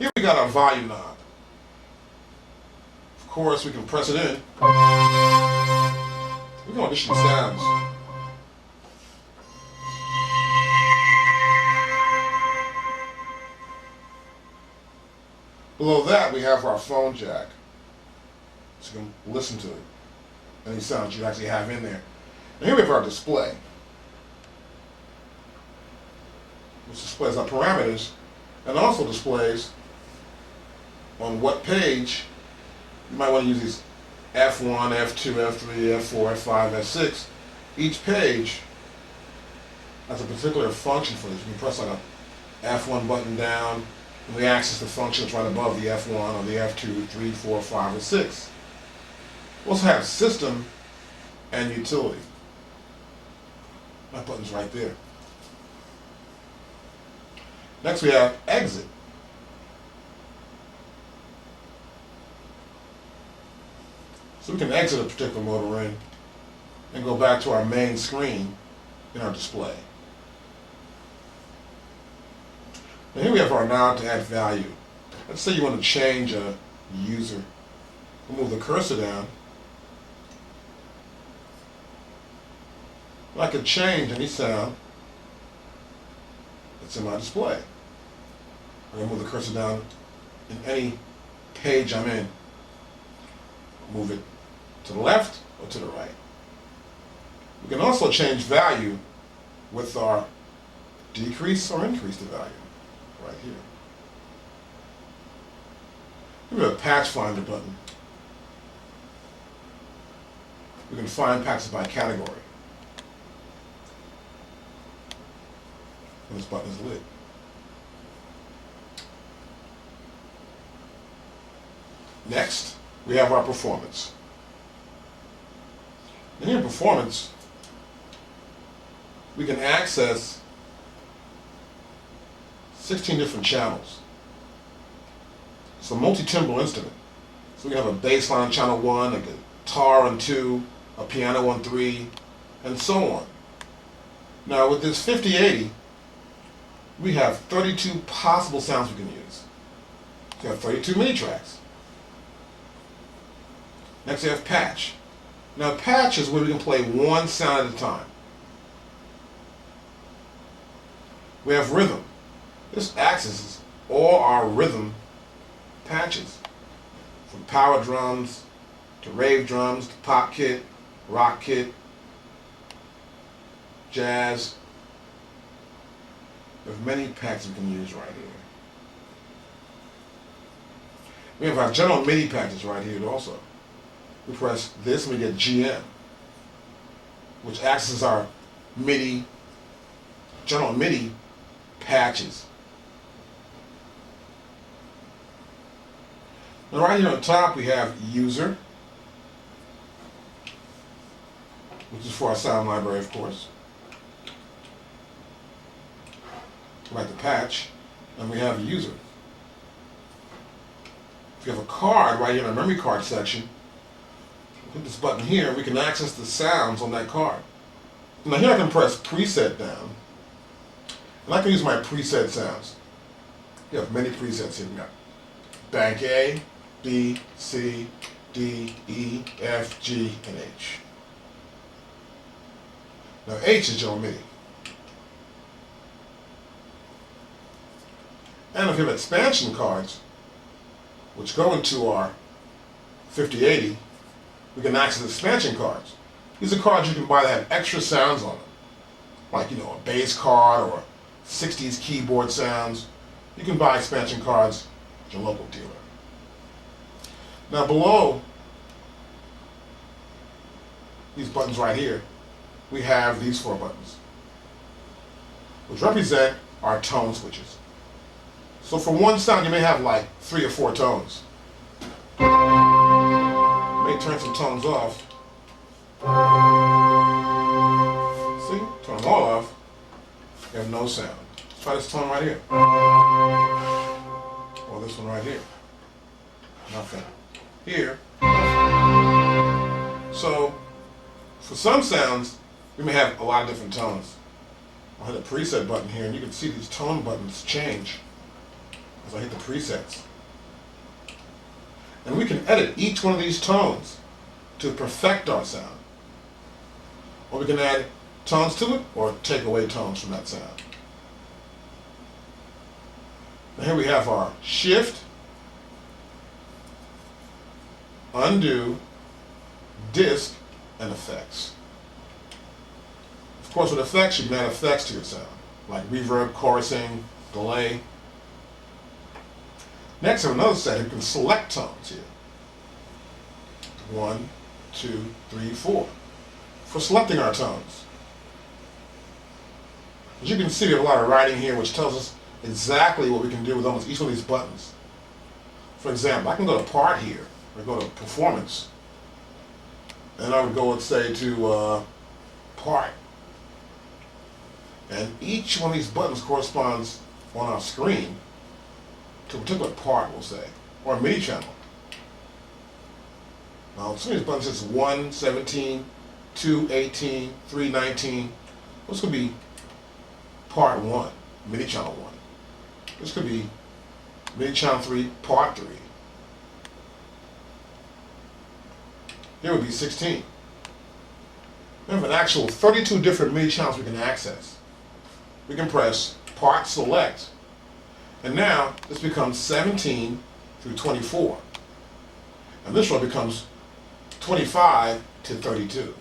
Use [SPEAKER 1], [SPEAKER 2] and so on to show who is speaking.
[SPEAKER 1] Here we got our volume knob. Of course, we can press it in. We can audition sounds. Below that, we have our phone jack. So you can listen to it. Any sounds you actually have in there. And here we have our display, which displays our parameters and also displays on what page you might want to use these F1, F2, F3, F4, F5, F6. Each page has a particular function for this. You can press like a F1 button down and we access the function that's right above the F1 or the F2, 3, 4, 5, or 6. We also have system and utility. That button's right there. Next we have exit. So we can exit a particular mode or ring and go back to our main screen in our display. Now here we have our knob to add value. Let's say you want to change a user. We'll move the cursor down. I can change any sound that's in my display. I'm going to move the cursor down in any page I'm in. Move it to the left or to the right. We can also change value with our decrease or increase the value right here. We have a patch finder button. We can find patches by category. And this button is lit. Next, we have our performance. And in performance, we can access 16 different channels. It's a multi-timbral instrument. So we have a bass line on channel 1, a guitar on 2, a piano on 3, and so on. Now with this 5080, we have 32 possible sounds we can use. We have 32 MIDI tracks. Next we have patch. Now patch is where we can play one sound at a time. We have rhythm. This accesses all our rhythm patches, from power drums to rave drums to pop kit, rock kit, jazz. There's many packs we can use right here. We have our general MIDI patches right here also. We press this and we get GM, which accesses our MIDI, general MIDI patches. Now right here on top we have user, which is for our sound library, of course. Like the patch, and we have a user. If you have a card right here in the memory card section, hit this button here, we can access the sounds on that card. Now here I can press preset down, and I can use my preset sounds. You have many presets here. We got bank A, B, C, D, E, F, G, and H. Now H is general MIDI. And if you have expansion cards, which go into our 5080, we can access expansion cards. These are cards you can buy that have extra sounds on them. Like, a bass card or 60s keyboard sounds. You can buy expansion cards at your local dealer. Now below these buttons right here, we have these 4 buttons, which represent our tone switches. So for one sound, you may have like 3 or 4 tones. You may turn some tones off. See? Turn them all off. You have no sound. Let's try this tone right here. Or this one right here. Nothing. Here. So, for some sounds, we may have a lot of different tones. I'll hit a preset button here and you can see these tone buttons change. as I hit the presets. And we can edit each one of these tones to perfect our sound. Or we can add tones to it or take away tones from that sound. Now here we have our shift, undo, disc, and effects. Of course, with effects, you can add effects to your sound, like reverb, chorusing, delay. Next, I have another set. You can select tones here. 1, 2, 3, 4. For selecting our tones. As you can see, we have a lot of writing here which tells us exactly what we can do with almost each one of these buttons. For example, I can go to part here, or go to performance, and I would go and say to part. And each one of these buttons corresponds on our screen to a particular part, we'll say, or a MIDI channel. Now, some of these buttons is 1, 17, 2, 18, 3, 19. This could be part 1, MIDI channel 1. This could be MIDI channel 3, part 3. Here would be 16. We have an actual 32 different MIDI channels we can access. We can press part select, and now this becomes 17 through 24. And this one becomes 25 to 32.